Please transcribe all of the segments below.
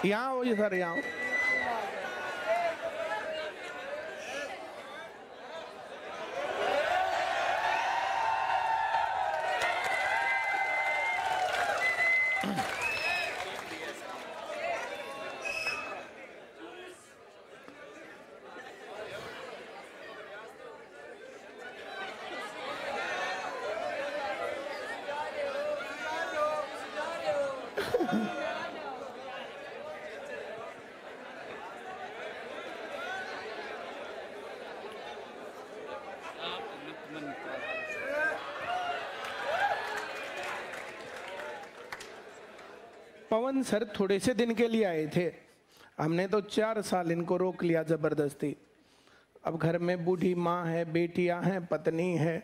यहाँ हो ये सर, यहाँ पवन सर थोड़े से दिन के लिए आए थे, हमने तो 4 साल इनको रोक लिया जबरदस्ती। अब घर में बूढ़ी माँ है, बेटियां हैं, पत्नी है।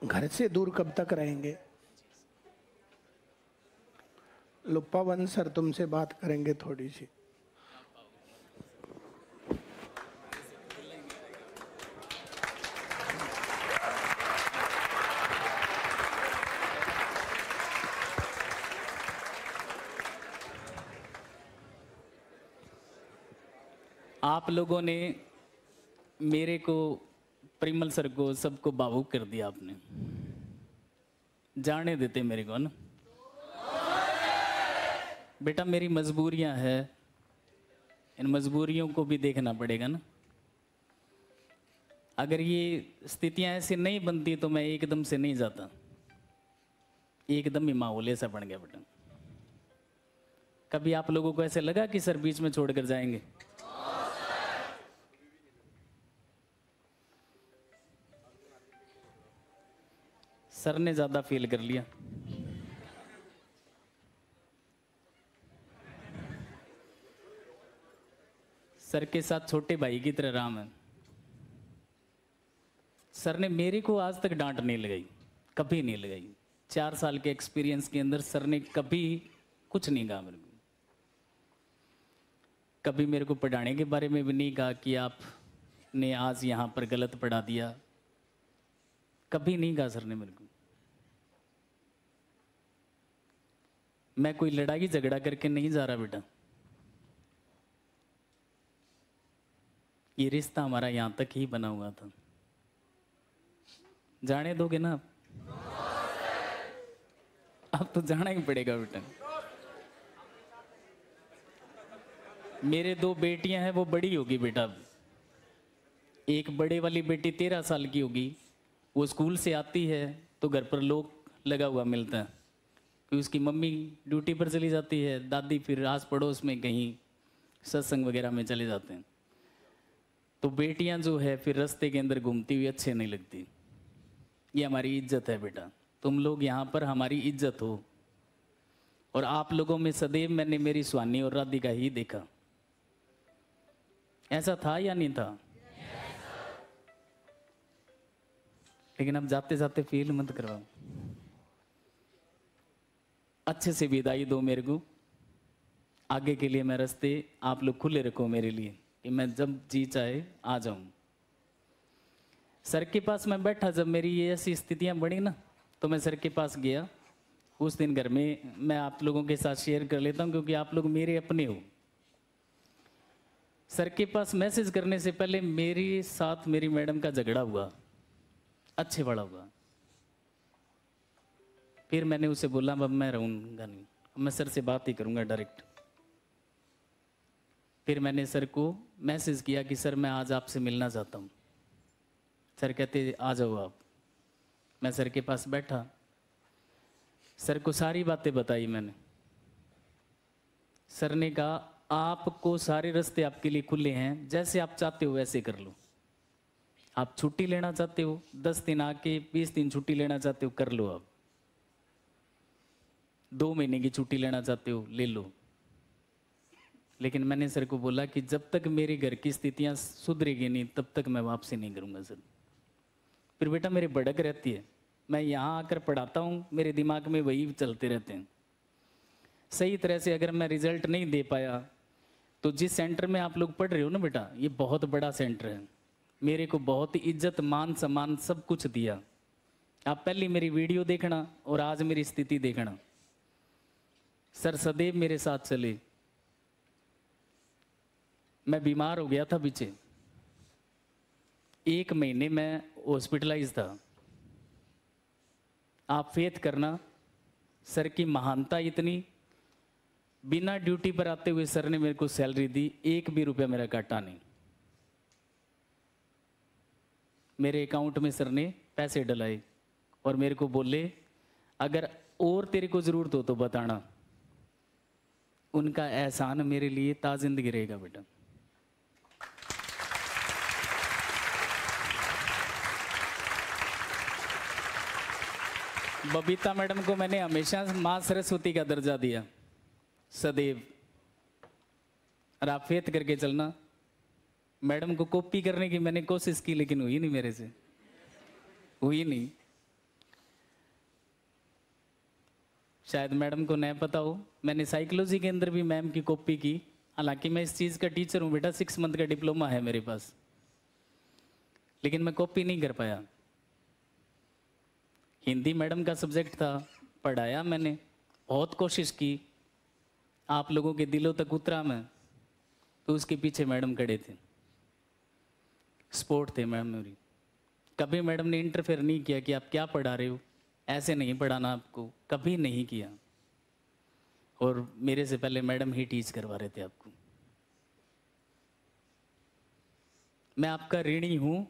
घर से दूर कब तक रहेंगे? लो पवन सर तुमसे बात करेंगे थोड़ी सी। आप लोगों ने मेरे को, परिमल सर को, सबको भावुक कर दिया आपने। जाने देते मेरे को ना बेटा, मेरी मजबूरियां हैं, इन मजबूरियों को भी देखना पड़ेगा ना। अगर ये स्थितियां ऐसी नहीं बनती तो मैं एकदम से नहीं जाता, एकदम ही माहौल ऐसा बन गया बेटा। कभी आप लोगों को ऐसे लगा कि सर बीच में छोड़कर जाएंगे? सर ने ज्यादा फील कर लिया। सर के साथ छोटे भाई की तरह राम है। सर ने मेरे को आज तक डांट नहीं लगाई, कभी नहीं लगाई। 4 साल के एक्सपीरियंस के अंदर सर ने कभी कुछ नहीं कहा मेरे को। कभी मेरे को पढ़ाने के बारे में भी नहीं कहा कि आपने आज यहाँ पर गलत पढ़ा दिया, कभी नहीं कहा सर ने मेरे को। मैं कोई लड़ाई झगड़ा करके नहीं जा रहा बेटा, ये रिश्ता हमारा यहां तक ही बना हुआ था। जाने दोगे ना आप? अब तो जाना ही पड़ेगा बेटा। मेरे 2 बेटियां हैं, वो बड़ी होगी बेटा। एक बड़े वाली बेटी 13 साल की होगी, वो स्कूल से आती है तो घर पर लोग लगा हुआ मिलता है कि उसकी मम्मी ड्यूटी पर चली जाती है, दादी फिर आस पड़ोस में कहीं सत्संग वगैरह में चले जाते हैं। तो बेटियां जो है फिर रास्ते के अंदर घूमती हुई अच्छे नहीं लगती। ये हमारी इज्जत है बेटा, तुम लोग यहाँ पर हमारी इज्जत हो। और आप लोगों में सदैव मैंने मेरी स्वानी और राधिका ही देखा। ऐसा था या नहीं था? लेकिन अब जाते जाते फील मत करवाओ, अच्छे से विदाई दो मेरे को। आगे के लिए मैं रास्ते आप लोग खुले रखो मेरे लिए कि मैं जब जी चाहे आ जाऊं। सर के पास मैं बैठा, जब मेरी ये ऐसी स्थितियां बनी ना तो मैं सर के पास गया। उस दिन घर में मैं आप लोगों के साथ शेयर कर लेता हूं क्योंकि आप लोग मेरे अपने हो। सर के पास मैसेज करने से पहले मेरे साथ मेरी मैडम का झगड़ा हुआ, अच्छे बड़ा हुआ। फिर मैंने उसे बोला अब मैं रहूंगा नहीं, मैं सर से बात ही करूंगा डायरेक्ट। फिर मैंने सर को मैसेज किया कि सर मैं आज आपसे मिलना चाहता हूं। सर कहते आ जाओ आप। मैं सर के पास बैठा, सर को सारी बातें बताई मैंने। सर ने कहा आपको सारे रास्ते आपके लिए खुले हैं, जैसे आप चाहते हो वैसे कर लो। आप छुट्टी लेना चाहते हो 10 दिन आके 20 दिन छुट्टी लेना चाहते हो कर लो, आप 2 महीने की छुट्टी लेना चाहते हो ले लो। लेकिन मैंने सर को बोला कि जब तक मेरे घर की स्थितियां सुधरेगी नहीं तब तक मैं वापसी नहीं करूंगा सर। फिर बेटा मेरी भड़क रहती है, मैं यहाँ आकर पढ़ाता हूँ, मेरे दिमाग में वही चलते रहते हैं। सही तरह से अगर मैं रिजल्ट नहीं दे पाया तो जिस सेंटर में आप लोग पढ़ रहे हो ना बेटा, ये बहुत बड़ा सेंटर है, मेरे को बहुत इज्जत मान सम्मान सब कुछ दिया। आप पहली मेरी वीडियो देखना और आज मेरी स्थिति देखना। सर सदैव मेरे साथ चले। मैं बीमार हो गया था पीछे, 1 महीने मैं हॉस्पिटलाइज था। आप फेथ करना, सर की महानता इतनी, बिना ड्यूटी पर आते हुए सर ने मेरे को सैलरी दी, 1 भी रुपया मेरा काटा नहीं। मेरे अकाउंट में सर ने पैसे डलाए और मेरे को बोले अगर और तेरे को ज़रूरत हो तो बताना। उनका एहसान मेरे लिए ताज़िंदगी रहेगा बेटा। बबीता मैडम को मैंने हमेशा माँ सरस्वती का दर्जा दिया, सदैव। और आप फेथ करके चलना। मैडम को कॉपी करने की मैंने कोशिश की लेकिन हुई नहीं, मेरे से हुई नहीं। शायद मैडम को नहीं पता हो, मैंने साइकोलॉजी के अंदर भी मैम की कॉपी की। हालांकि मैं इस चीज़ का टीचर हूँ बेटा, 6 मंथ का डिप्लोमा है मेरे पास, लेकिन मैं कॉपी नहीं कर पाया। हिंदी मैडम का सब्जेक्ट था, पढ़ाया मैंने, बहुत कोशिश की, आप लोगों के दिलों तक उतरा मैं, तो उसके पीछे मैडम खड़े थे, सपोर्ट थे मैम मेरी। कभी मैडम ने इंटरफेयर नहीं किया कि आप क्या पढ़ा रहे हो, ऐसे नहीं पढ़ाना आपको, कभी नहीं किया। और मेरे से पहले मैडम ही टीच करवा रहे थे आपको। मैं आपका ऋणी हूँ,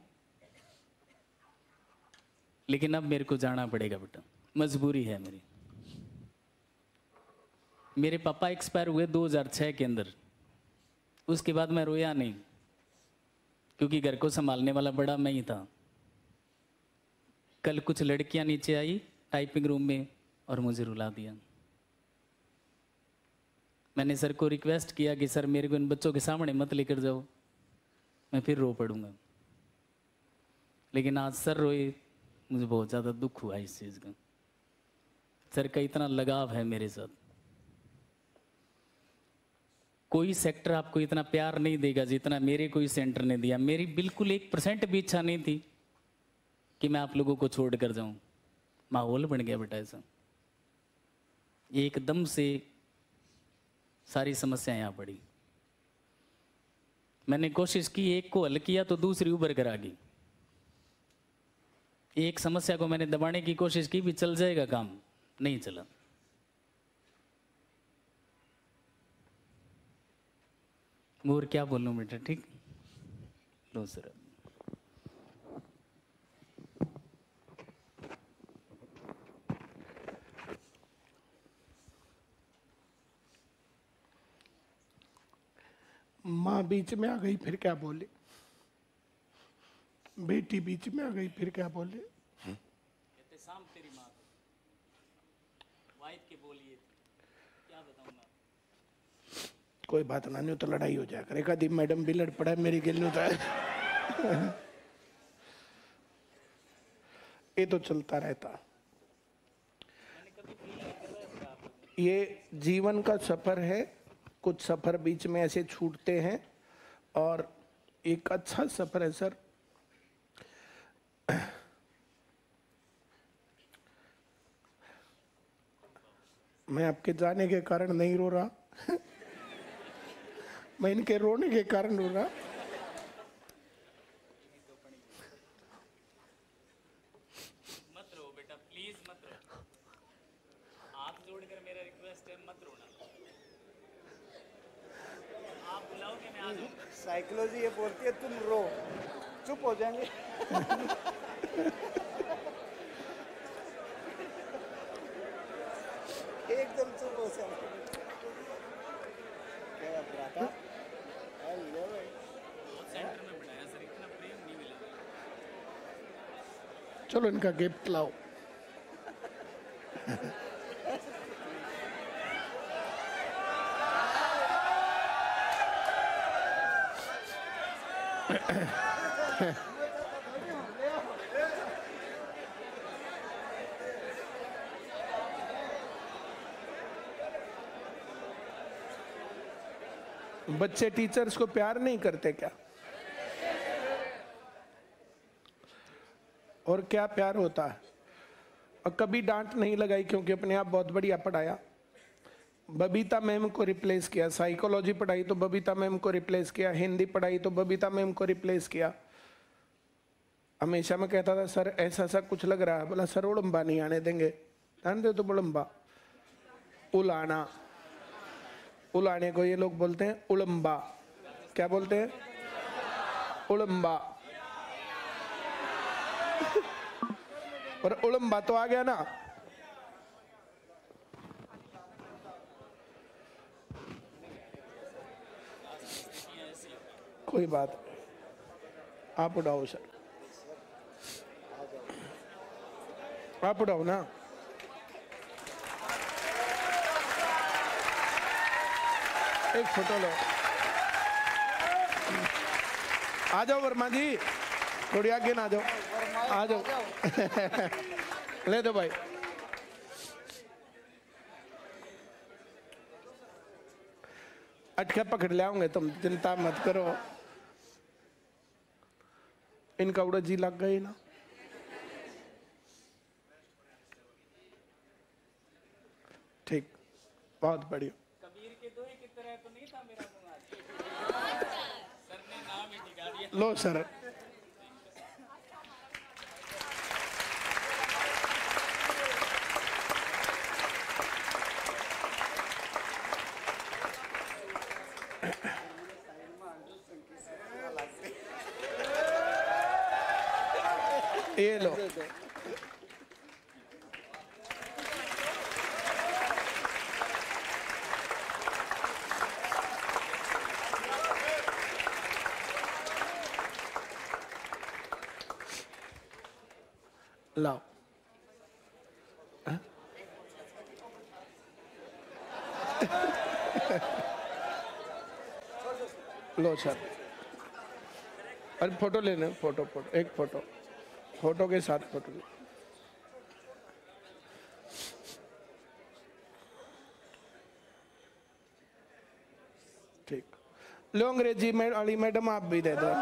लेकिन अब मेरे को जाना पड़ेगा बेटा, मजबूरी है मेरी। मेरे पापा एक्सपायर हुए 2006 के अंदर। उसके बाद मैं रोया नहीं, क्योंकि घर को संभालने वाला बड़ा मैं ही था। कल कुछ लड़कियां नीचे आई टाइपिंग रूम में और मुझे रुला दिया। मैंने सर को रिक्वेस्ट किया कि सर मेरे को इन बच्चों के सामने मत लेकर जाओ, मैं फिर रो पड़ूंगा। लेकिन आज सर रोए, मुझे बहुत ज़्यादा दुख हुआ इस चीज़ का। सर का इतना लगाव है मेरे साथ। कोई सेक्टर आपको इतना प्यार नहीं देगा जितना मेरे कोई सेंटर ने दिया। मेरी बिल्कुल 1% भी इच्छा नहीं थी कि मैं आप लोगों को छोड़ कर जाऊं। माहौल बन गया बेटा ऐसा, एकदम से सारी समस्याएं आ पड़ी। मैंने कोशिश की, एक को हल किया तो दूसरी उभर कर आ गई। एक समस्या को मैंने दबाने की कोशिश की भी चल जाएगा काम, नहीं चला। और क्या बोलूं बेटा, ठीक लो सर। माँ बीच में आ गई फिर क्या बोले, बेटी बीच में आ गई फिर क्या बोले। कहते शाम तेरी माँ वाइफ के बोलिए, क्या बताऊं मैं। कोई बात ना, नहीं तो लड़ाई हो जाए करेगा। दी मैडम भी लड़ पड़ा है मेरी गिल जाए। ये तो चलता रहता। ये जीवन का सफर है, कुछ सफर बीच में ऐसे छूटते हैं और एक अच्छा सफर है सर। मैं आपके जाने के कारण नहीं रो रहा, मैं इनके रोने के कारण रो रहा। मत रो बेटा, प्लीज मत रो। हाथ जोड़कर मेरा रिक्वेस्ट है, मत रोना। आप बुलाओगे मैं आ जाऊंगा। साइकोलॉजी ये बोलती है तुम रो, चुप हो जाएंगे। एकदम चुप हो जाएंगे। क्या ब्राता? हेलो भाई। सेंटर में बढ़ाया सर, इतना प्रेम नहीं मिला। चलो इनका गिफ्ट लाओ। बच्चे टीचर्स को प्यार नहीं करते क्या? और क्या प्यार होता है? और कभी डांट नहीं लगाई क्योंकि अपने आप बहुत बढ़िया पढ़ाया। बबीता मैम को रिप्लेस किया, साइकोलॉजी पढ़ाई तो बबीता मैम को रिप्लेस किया, हिंदी पढ़ाई तो बबीता मैम को रिप्लेस किया। हमेशा मैं कहता था सर ऐसा सा कुछ लग रहा है, बोला सर उड़म्बा नहीं आने देंगे, आने दे तो उड़म्बा, उलाना, उलाने को ये लोग बोलते हैं उड़म्बा। क्या बोलते हैं? उड़म्बा। और उड़म्बा तो आ गया ना। कोई बात, आप उड़ाओ सर, आप उड़ाओ ना। एक फोटो लो, आ जाओ वर्मा जी, थोड़ी आगे ना आ जाओ, आ जाओ। ले दो भाई। अटके पकड़ ले आऊंगे, तुम चिंता मत करो। इनका उड़ा जी लग गई ना। ठीक, बहुत बढ़िया। कबीर के दोहे की तरह तो नहीं था मेरा मुंह आज। सर ने नाम ही टिका दिया। लो सर। ये लो। लाओ। लो सर। अरे फोटो लेने, फोटो फोटो, एक फोटो, फोटो के साथ फोटो ले। ठीक, लो अंग्रेजी में वाली मैडम आप भी दे दो।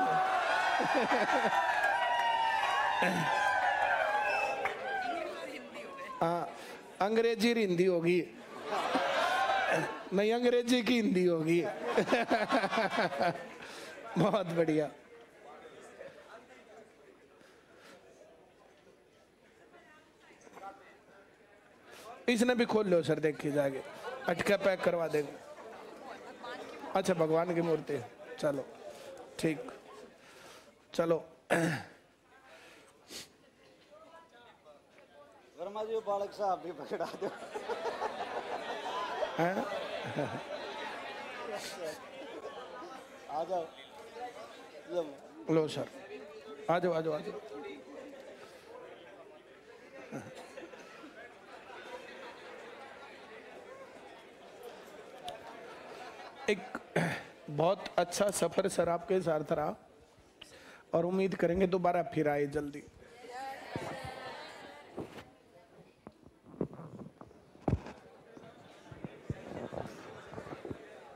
हाँ, अंग्रेजी हिंदी होगी, नहीं अंग्रेजी की हिंदी होगी। बहुत बढ़िया। इसने भी खोल लो सर, देखिए जाके अटका पैक करवा देंगे। अच्छा भगवान की मूर्ति, चलो ठीक, चलो। वर्मा जी बालक साहब भी पकड़ा दो। आ जाओ, लो सर, आ जाओ आ जाओ आ जाओ। एक बहुत अच्छा सफर सर आपके साथ रहा और उम्मीद करेंगे दोबारा फिर आए जल्दी।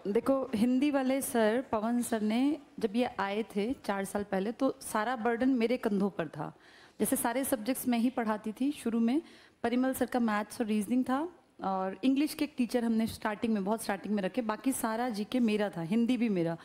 देखो हिंदी वाले सर पवन सर ने जब ये आए थे 4 साल पहले, तो सारा बर्डन मेरे कंधों पर था। जैसे सारे सब्जेक्ट्स मैं ही पढ़ाती थी शुरू में। परिमल सर का मैथ्स और रीजनिंग था, और इंग्लिश के एक टीचर हमने स्टार्टिंग में, बहुत स्टार्टिंग में रखे। बाकी सारा जीके मेरा था, हिंदी भी मेरा,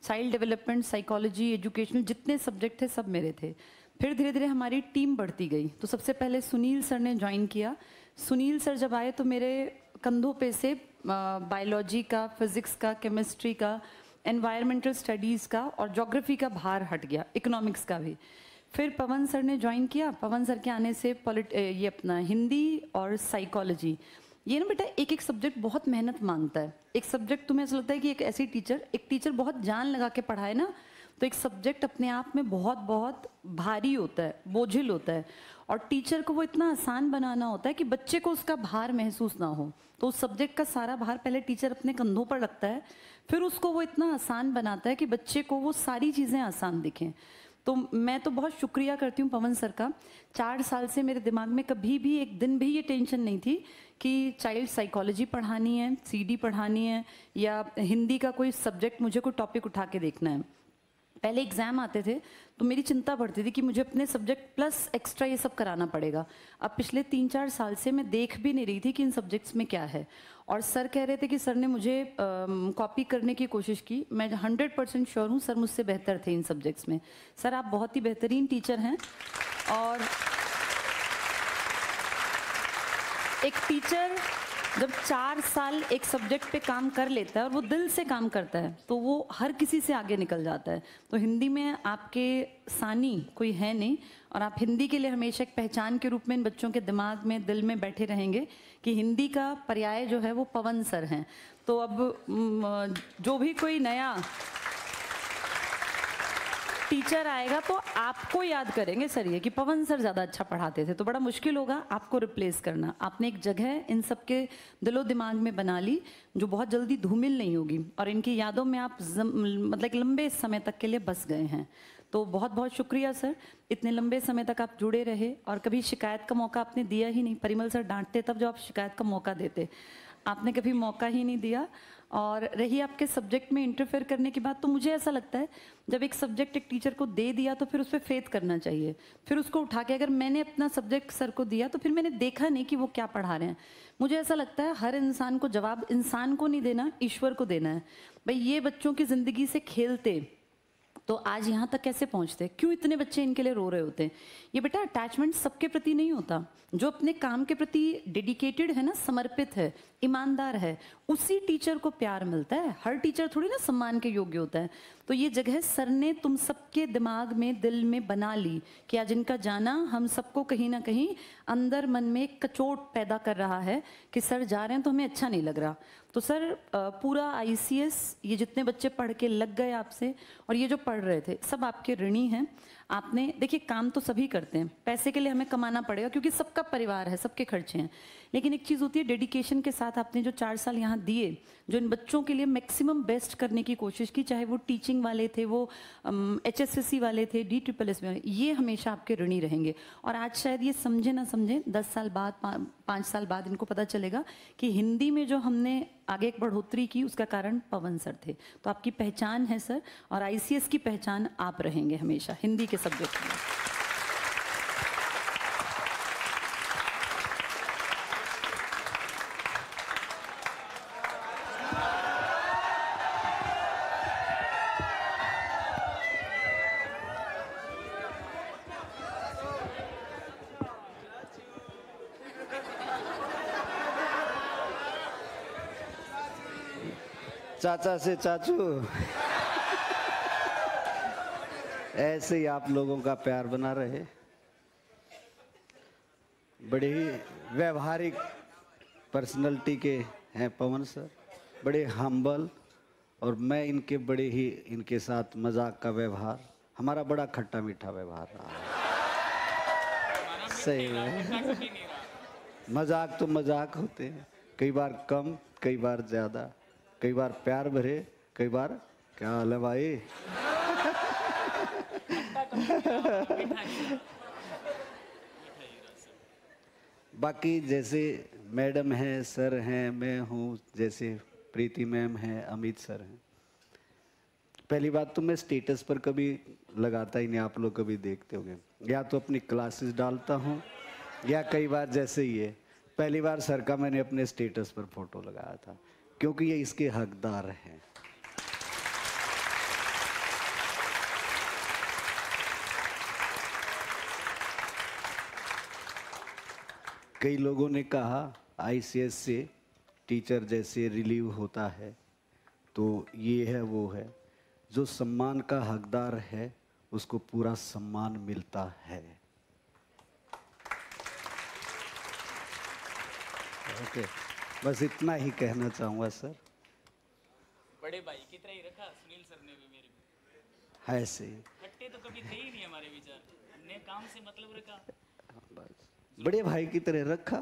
चाइल्ड डेवलपमेंट, साइकोलॉजी, एजुकेशनल, जितने सब्जेक्ट थे सब मेरे थे। फिर धीरे धीरे हमारी टीम बढ़ती गई, तो सबसे पहले सुनील सर ने ज्वाइन किया। सुनील सर जब आए तो मेरे कंधों पे से बायोलॉजी का, फिजिक्स का, केमिस्ट्री का, एनवायरमेंटल स्टडीज़ का और ज्योग्राफी का भार हट गया, इकोनॉमिक्स का भी। फिर पवन सर ने ज्वाइन किया। पवन सर के आने से ये अपना हिंदी और साइकोलॉजी, ये ना बेटा एक एक सब्जेक्ट बहुत मेहनत मांगता है। एक सब्जेक्ट तुम्हें ऐसा लगता है कि एक ऐसी एक टीचर बहुत जान लगा के पढ़ाए ना, तो एक सब्जेक्ट अपने आप में बहुत बहुत भारी होता है, बोझिल होता है, और टीचर को वो इतना आसान बनाना होता है कि बच्चे को उसका भार महसूस ना हो। तो उस सब्जेक्ट का सारा भार पहले टीचर अपने कंधों पर रखता है, फिर उसको वो इतना आसान बनाता है कि बच्चे को वो सारी चीज़ें आसान दिखें। तो मैं तो बहुत शुक्रिया करती हूँ पवन सर का। 4 साल से मेरे दिमाग में कभी भी एक दिन भी ये टेंशन नहीं थी कि चाइल्ड साइकोलॉजी पढ़ानी है, सीडी पढ़ानी है, या हिंदी का कोई सब्जेक्ट मुझे कोई टॉपिक उठा के देखना है। पहले एग्जाम आते थे तो मेरी चिंता बढ़ती थी कि मुझे अपने सब्जेक्ट प्लस एक्स्ट्रा ये सब कराना पड़ेगा। अब पिछले 3-4 साल से मैं देख भी नहीं रही थी कि इन सब्जेक्ट्स में क्या है, और सर कह रहे थे कि सर ने मुझे कॉपी करने की कोशिश की। मैं 100% श्योर हूँ सर मुझसे बेहतर थे इन सब्जेक्ट्स में। सर आप बहुत ही बेहतरीन टीचर हैं, और एक टीचर जब 4 साल एक सब्जेक्ट पे काम कर लेता है और वो दिल से काम करता है तो वो हर किसी से आगे निकल जाता है। तो हिंदी में आपके सानी कोई है नहीं, और आप हिंदी के लिए हमेशा एक पहचान के रूप में इन बच्चों के दिमाग में, दिल में बैठे रहेंगे कि हिंदी का पर्याय जो है वो पवन सर हैं। तो अब जो भी कोई नया टीचर आएगा तो आपको याद करेंगे सर ये कि पवन सर ज़्यादा अच्छा पढ़ाते थे। तो बड़ा मुश्किल होगा आपको रिप्लेस करना। आपने एक जगह इन सब के दिलो दिमाग में बना ली जो बहुत जल्दी धूमिल नहीं होगी, और इनकी यादों में आप मतलब एक लंबे समय तक के लिए बस गए हैं। तो बहुत बहुत शुक्रिया सर, इतने लंबे समय तक आप जुड़े रहे और कभी शिकायत का मौका आपने दिया ही नहीं। परिमल सर डांटते तब जब आप शिकायत का मौका देते, आपने कभी मौका ही नहीं दिया। और रही आपके सब्जेक्ट में इंटरफेयर करने की बात, तो मुझे ऐसा लगता है जब एक सब्जेक्ट एक टीचर को दे दिया तो फिर उस पर फेथ करना चाहिए, फिर उसको उठा के, अगर मैंने अपना सब्जेक्ट सर को दिया तो फिर मैंने देखा नहीं कि वो क्या पढ़ा रहे हैं। मुझे ऐसा लगता है हर इंसान को जवाब इंसान को नहीं देना, ईश्वर को देना है। भाई ये बच्चों की ज़िंदगी से खेलते तो आज यहाँ तक कैसे पहुँचते, क्यों इतने बच्चे इनके लिए रो रहे होते हैं। ये बेटा अटैचमेंट सबके प्रति नहीं होता, जो अपने काम के प्रति डेडिकेटेड है ना, समर्पित है, ईमानदार है, उसी टीचर को प्यार मिलता है। हर टीचर थोड़ी ना सम्मान के योग्य होता है। तो ये जगह सर ने तुम सबके दिमाग में, दिल में बना ली कि आज इनका जाना हम सबको कहीं ना कहीं अंदर मन में एक कचोट पैदा कर रहा है कि सर जा रहे हैं तो हमें अच्छा नहीं लग रहा। तो सर पूरा ICS, ये जितने बच्चे पढ़ के लग गए आपसे और ये जो पढ़ रहे थे, सब आपके ऋणी हैं। आपने देखिए काम तो सभी करते हैं, पैसे के लिए हमें कमाना पड़ेगा क्योंकि सबका परिवार है, सबके खर्चे हैं, लेकिन एक चीज़ होती है डेडिकेशन के साथ आपने जो 4 साल यहाँ दिए, जो इन बच्चों के लिए मैक्सिमम बेस्ट करने की कोशिश की, चाहे वो टीचिंग वाले थे, वो HSSC वाले थे, DSSS वाले, ये हमेशा आपके ऋणी रहेंगे। और आज शायद ये समझे ना समझे, 10 साल बाद, 5 साल बाद इनको पता चलेगा कि हिंदी में जो हमने आगे एक बढ़ोतरी की उसका कारण पवन सर थे। तो आपकी पहचान है सर, और ICS की पहचान आप रहेंगे हमेशा हिंदी के सब्जेक्ट में। चाचा से चाचू, ऐसे ही आप लोगों का प्यार बना रहे। बड़े ही व्यवहारिक पर्सनालिटी के हैं पवन सर, बड़े हम्बल, और मैं इनके साथ मजाक का व्यवहार, हमारा बड़ा खट्टा मीठा व्यवहार रहा है। सही है, मजाक तो मजाक होते हैं, कई बार कम, कई बार ज्यादा, कई बार प्यार भरे, कई बार क्या हाल है भाई। बाकी जैसे मैडम हैं, सर हैं, मैं हूँ, जैसे प्रीति मैम हैं, अमित सर हैं। पहली बात तो मैं स्टेटस पर कभी लगाता ही नहीं, आप लोग कभी देखते होंगे, या तो अपनी क्लासेस डालता हूँ या कई बार जैसे ये पहली बार सर का मैंने अपने स्टेटस पर फोटो लगाया था, क्योंकि ये इसके हकदार हैं। कई लोगों ने कहा ICS से टीचर जैसे रिलीव होता है, तो ये है वो है, जो सम्मान का हकदार है उसको पूरा सम्मान मिलता है। ओके, बस इतना ही कहना चाहूँगा सर। बड़े भाई की तरह ही रखा सुनील सर ने भी मेरे को। ऐसे खट्टे तो कभी थे ही नहीं हमारे विचार, हमने काम से मतलब रखा। बस बड़े भाई की तरह रखा।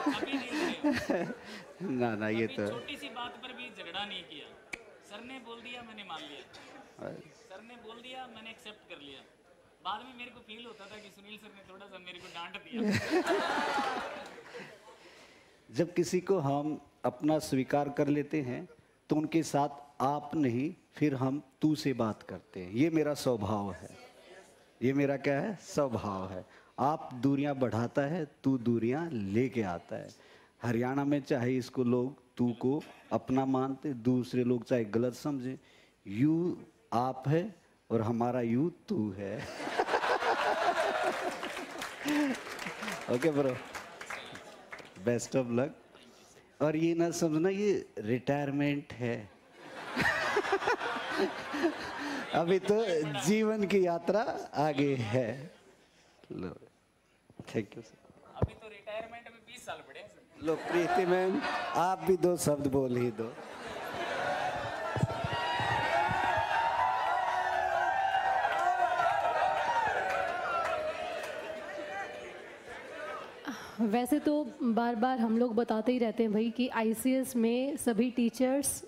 अभी नहीं ना ये तो छोटी सी बात पर भी झगड़ा नहीं किया। सर ने बोल दिया, मैंने मान लिया। सर ने बोल दिया, मैंने एक्सेप्ट कर लिया। बाद में मेरे को फील होता था कि सुनील सर ने थोड़ा सा मेरे को डांट दिया। जब किसी को हम अपना स्वीकार कर लेते हैं तो उनके साथ आप नहीं, फिर हम तू से बात करते हैं। ये मेरा स्वभाव है, ये मेरा क्या है, स्वभाव है। आप दूरियां बढ़ाता है, तू दूरियां लेके आता है। हरियाणा में चाहे इसको लोग तू को अपना मानते, दूसरे लोग चाहे गलत समझे, यू आप है और हमारा यू तू है। Okay bro, best of luck. और ये ना समझना ये रिटायरमेंट है। अभी तो जीवन की यात्रा आगे है। लो, थैंक यू सर। अभी तो रिटायरमेंट में 20 साल पड़े हैं सर। लो प्रीति मैम, आप भी 2 शब्द बोल ही दो। वैसे तो बार बार हम लोग बताते ही रहते हैं भाई कि आईसीएस में सभी टीचर्स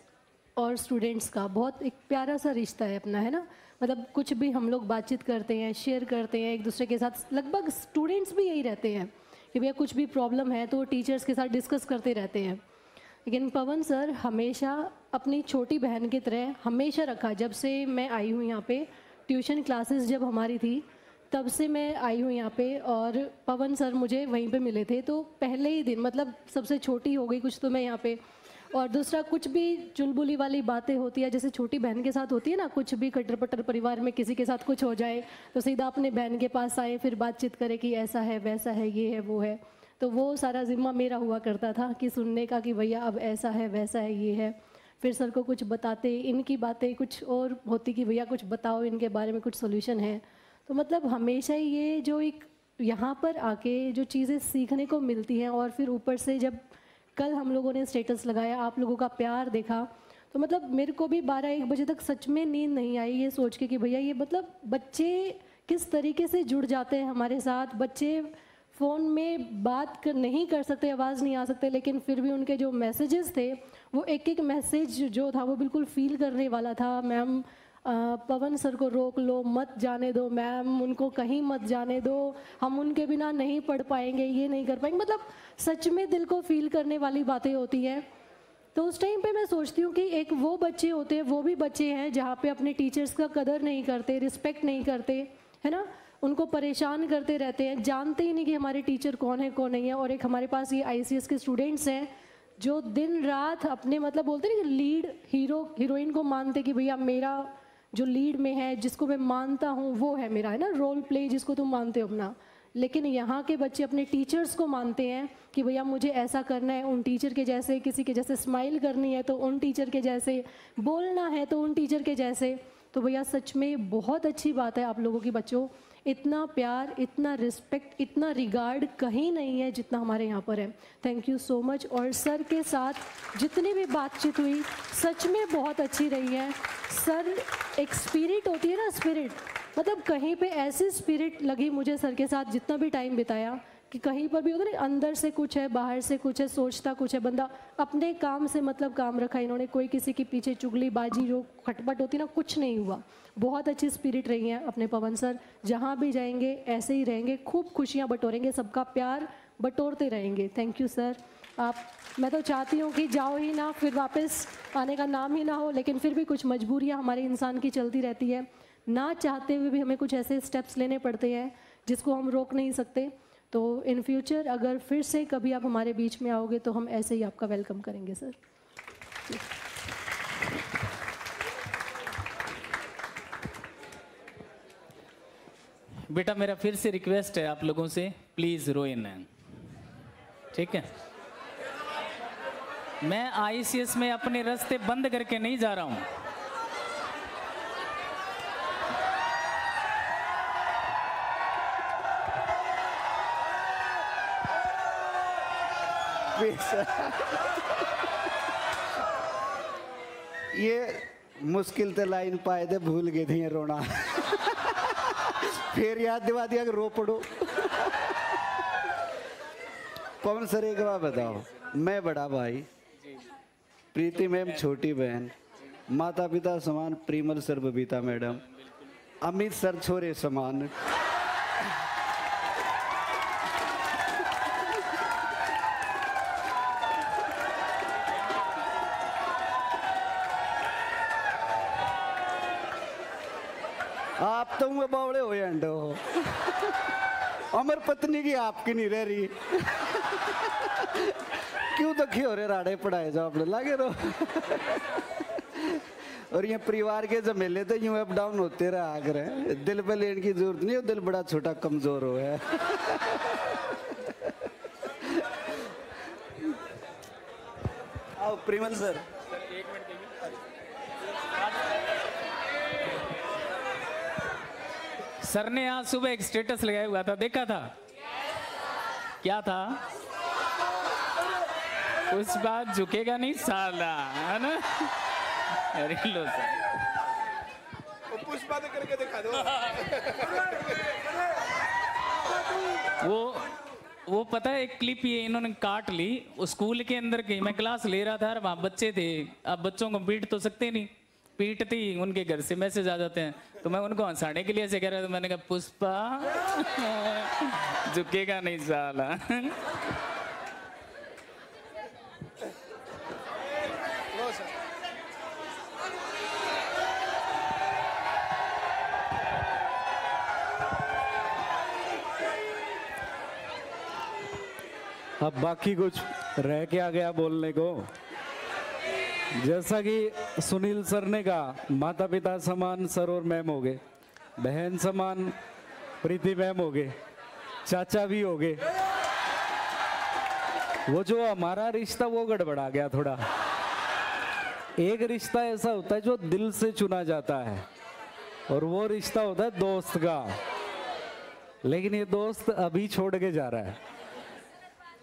और स्टूडेंट्स का बहुत एक प्यारा सा रिश्ता है अपना, है ना। मतलब कुछ भी हम लोग बातचीत करते हैं, शेयर करते हैं एक दूसरे के साथ। लगभग स्टूडेंट्स भी यही रहते हैं कि भैया कुछ भी प्रॉब्लम है तो टीचर्स के साथ डिस्कस करते रहते हैं। लेकिन पवन सर हमेशा अपनी छोटी बहन की तरह हमेशा रखा। जब से मैं आई हूँ यहाँ पे, ट्यूशन क्लासेस जब हमारी थी तब से मैं आई हूँ यहाँ पे, और पवन सर मुझे वहीं पे मिले थे। तो पहले ही दिन, मतलब सबसे छोटी हो गई कुछ तो मैं यहाँ पे, और दूसरा कुछ भी चुलबुली वाली बातें होती है जैसे छोटी बहन के साथ होती है ना, कुछ भी कटर पटर परिवार में किसी के साथ कुछ हो जाए तो सीधा अपने बहन के पास आए, फिर बातचीत करे कि ऐसा है वैसा है ये है वो है। तो वो सारा जिम्मा मेरा हुआ करता था कि सुनने का कि भैया अब ऐसा है वैसा है ये है। फिर सर को कुछ बताते, इनकी बातें कुछ और होती कि भैया कुछ बताओ इनके बारे में, कुछ सोल्यूशन है। तो मतलब हमेशा ही ये जो एक यहाँ पर आके जो चीज़ें सीखने को मिलती हैं, और फिर ऊपर से जब कल हम लोगों ने स्टेटस लगाया, आप लोगों का प्यार देखा, तो मतलब मेरे को भी 12-1 बजे तक सच में नींद नहीं आई ये सोच के कि भैया ये मतलब बच्चे किस तरीके से जुड़ जाते हैं हमारे साथ। बच्चे फ़ोन में बात नहीं कर सकते, आवाज़ नहीं आ सकते, लेकिन फिर भी उनके जो मैसेजेस थे वो एक एक मैसेज जो था वो बिल्कुल फील करने वाला था। मैम पवन सर को रोक लो, मत जाने दो मैम, उनको कहीं मत जाने दो, हम उनके बिना नहीं पढ़ पाएंगे, ये नहीं कर पाएंगे। मतलब सच में दिल को फील करने वाली बातें होती हैं। तो उस टाइम पे मैं सोचती हूँ कि एक वो बच्चे होते हैं, वो भी बच्चे हैं जहाँ पे अपने टीचर्स का कदर नहीं करते, रिस्पेक्ट नहीं करते, है ना, उनको परेशान करते रहते हैं, जानते ही नहीं कि हमारे टीचर कौन है कौन नहीं है। और एक हमारे पास ये आईसीएस के स्टूडेंट्स हैं जो दिन रात अपने मतलब बोलते हैं कि लीड हीरो हीरोइन को मानते कि भैया मेरा जो लीड में है, जिसको मैं मानता हूँ वो है मेरा, है ना, रोल प्ले जिसको तुम मानते हो अपना। लेकिन यहाँ के बच्चे अपने टीचर्स को मानते हैं कि भैया मुझे ऐसा करना है, उन टीचर के जैसे, किसी के जैसे स्माइल करनी है तो उन टीचर के जैसे, बोलना है तो उन टीचर के जैसे। तो भैया सच में बहुत अच्छी बात है आप लोगों की बच्चों, इतना प्यार, इतना रिस्पेक्ट, इतना रिगार्ड कहीं नहीं है जितना हमारे यहाँ पर है। Thank you so much. और सर के साथ जितनी भी बातचीत हुई सच में बहुत अच्छी रही है। सर एक स्पिरिट होती है ना, स्पिरिट, मतलब कहीं पे ऐसी स्पिरिट लगी मुझे सर के साथ जितना भी टाइम बिताया कि कहीं पर भी होता ना, अंदर से कुछ है बाहर से कुछ है, सोचता कुछ है बंदा, अपने काम से मतलब काम रखा इन्होंने, कोई किसी के पीछे चुगली बाजी जो खटपट होती ना, कुछ नहीं हुआ। बहुत अच्छी स्पिरिट रही है अपने पवन सर, जहाँ भी जाएंगे ऐसे ही रहेंगे, खूब खुशियाँ बटोरेंगे, सबका प्यार बटोरते रहेंगे। Thank you sir. आप, मैं तो चाहती हूँ कि जाओ ही ना, फिर वापस आने का नाम ही ना हो, लेकिन फिर भी कुछ मजबूरियाँ हमारे इंसान की चलती रहती है, ना चाहते हुए भी हमें कुछ ऐसे स्टेप्स लेने पड़ते हैं जिसको हम रोक नहीं सकते। तो इन फ्यूचर अगर फिर से कभी आप हमारे बीच में आओगे तो हम ऐसे ही आपका वेलकम करेंगे सर। बेटा मेरा फिर से रिक्वेस्ट है आप लोगों से, प्लीज़ रोए ना, ठीक है। मैं आईसीएस में अपने रास्ते बंद करके नहीं जा रहा हूं। ये मुश्किल ते लाइन पाए थे, भूल गए थे ये रोना। फिर याद दिवा दिया कि रो पड़ो। पवन सर एक बात बताओ, मैं बड़ा भाई, प्रीति मैम छोटी बहन, माता पिता समान Primal sir Babita madam, Amit sir छोरे समान, आप तो मुँह बावड़े हो अंडो हो। अमर पत्नी की आपकी नहीं रह रही। क्यों दुखी हो रहे राड़े पढ़ाए जाओ अपने लागे रहो। और ये परिवार के झमेले तो यूं अप डाउन होते रहा करे, दिल पे लेने की जरूरत नहीं हो, दिल बड़ा छोटा कमजोर हो है। आओ प्रिमल सर। सर ने आज सुबह एक स्टेटस लगाया हुआ था, देखा था? क्या था? उस बात झुकेगा नहीं साला, है ना? अरे लो सर, पुष्पा तो करके दिखा दो। वो पता है, एक क्लिप ये इन्होंने काट ली। उस स्कूल के अंदर की मैं क्लास ले रहा था और वहाँ बच्चे थे। अब बच्चों को पीट तो सकते नहीं, पीटती उनके घर से मैसेज आ जाते हैं, तो मैं उनको हंसाने के लिए ऐसे कह रहा था। मैंने कहा पुष्पा झुकेगा नहीं साला। अब बाकी कुछ रह क्या गया बोलने को। जैसा कि सुनील सर ने कहा, माता पिता समान सर और मैम हो गए, बहन समान प्रीति मैम हो गए, चाचा भी हो गए। वो जो हमारा रिश्ता वो गड़बड़ा गया थोड़ा। एक रिश्ता ऐसा होता है जो दिल से चुना जाता है, और वो रिश्ता होता है दोस्त का। लेकिन ये दोस्त अभी छोड़ के जा रहा है।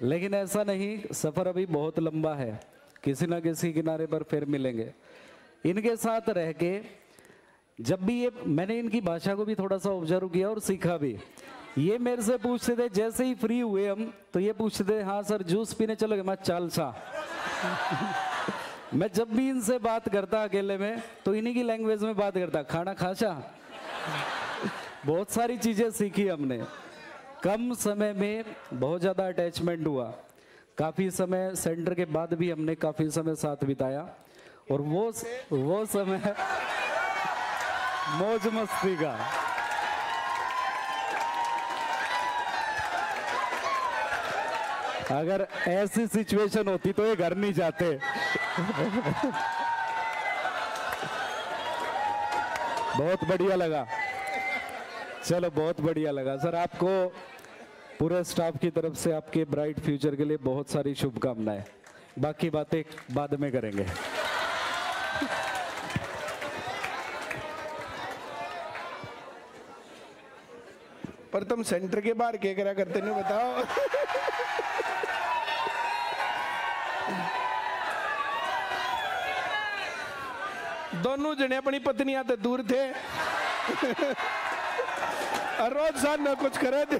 लेकिन ऐसा नहीं, सफर अभी बहुत लंबा है, किसी ना किसी किनारे पर फिर मिलेंगे। इनके साथ रह के जब भी ये, मैंने इनकी भाषा को भी थोड़ा सा ऑब्जर्व किया और सीखा भी। ये मेरे से पूछते थे, जैसे ही फ्री हुए हम, तो ये पूछते थे हाँ सर जूस पीने चलोगे? मैं चल सा। मैं जब भी इनसे बात करता अकेले में तो इन्हीं की लैंग्वेज में बात करता, खाना खाचा। बहुत सारी चीजें सीखी हमने। कम समय में बहुत ज़्यादा अटैचमेंट हुआ। काफ़ी समय सेंटर के बाद भी हमने काफ़ी समय साथ बिताया, और वो समय मौज मस्ती का। अगर ऐसी सिचुएशन होती तो ये घर नहीं जाते। बहुत बढ़िया लगा, चलो बहुत बढ़िया लगा सर। आपको पूरे स्टाफ की तरफ से आपके ब्राइट फ्यूचर के लिए बहुत सारी शुभकामनाएं। बाकी बातें बाद में करेंगे। पर तुम सेंटर के बाहर क्या करा करते नहीं बताओ? दोनों जने अपनी पत्नियां तो दूर थे, और रोज साथ न कुछ करे थे।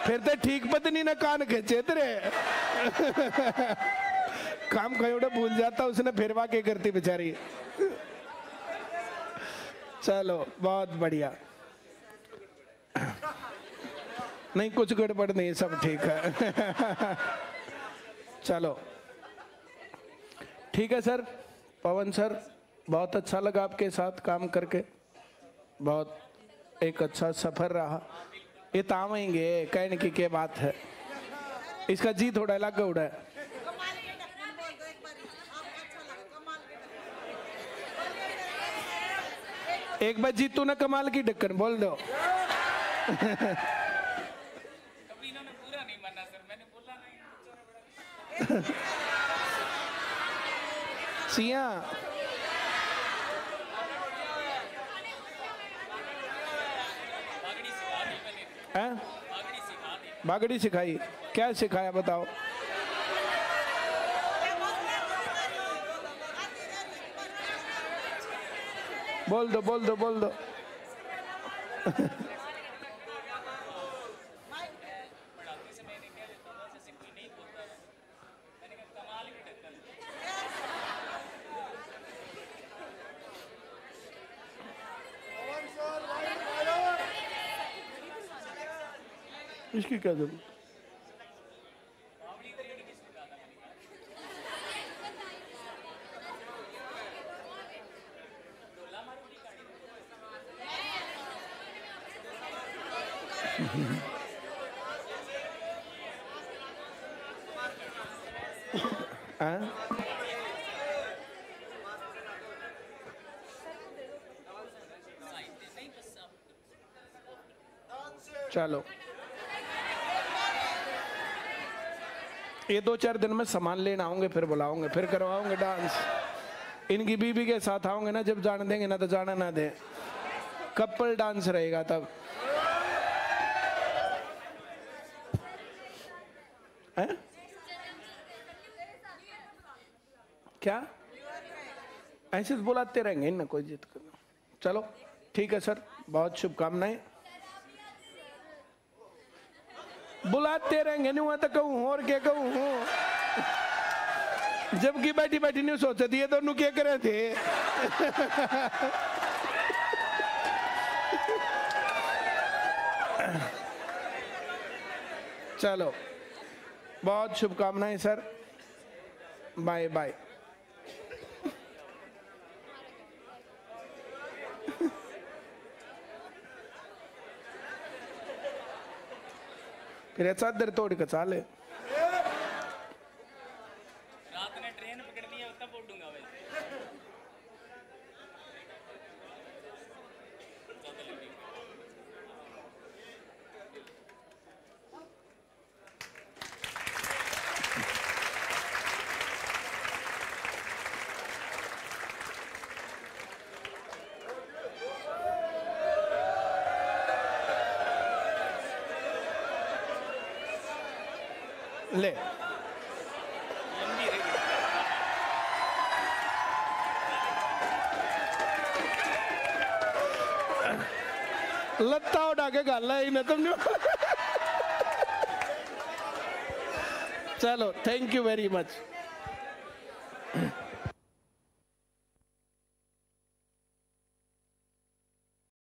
फिर तो ठीक पत्नी ने कान खींचे तेरे। काम कयोड़े भूल जाता, उसने फिरवा के करती बेचारी। चलो बहुत बढ़िया। नहीं कुछ गड़बड़ नहीं, सब ठीक है। चलो ठीक है सर। पवन सर, बहुत अच्छा लगा आपके साथ काम करके, बहुत एक अच्छा सफर रहा। ये तावेंगे कहने की क्या बात है, इसका जी थोड़ा अलग उड़ा है। एक बार जीतू ना कमाल की ढक्कन बोल दो। कभी इन्होंने पूरा नहीं माना सर, मैंने बोला नहीं। सिया बागड़ी सिखाई? क्या सिखाया बताओ? बोल दो बोल दो बोल दो। इसकी क्या जरूरत? हाँ? चलो ये 2-4 दिन में सामान लेना आऊंगे, फिर बुलाऊंगे, फिर करवाऊंगे डांस। इनकी बीबी के साथ आऊंगे ना, जब जाने देंगे ना तो जाना ना दे, कपल डांस रहेगा तब। है? क्या ऐसे तो बुलाते रहेंगे ना, कोई जिद करना। चलो ठीक है सर, बहुत शुभकामनाएं। बुलाते रहेंगे, नहीं हुआ तो कहूँ और क्या कहूँ, जबकि बैठी बैठी नहीं सोचती ये दोनों क्या करे थे। चलो बहुत शुभकामनाएं सर, बाय बाय। फिर चादर तोड़ के चाले। रात ने ट्रेन पकड़नी है तब उड़ूंगा भाई। ले लत्ता उड़ा के गल है ना तुम। चलो थैंक यू वेरी मच।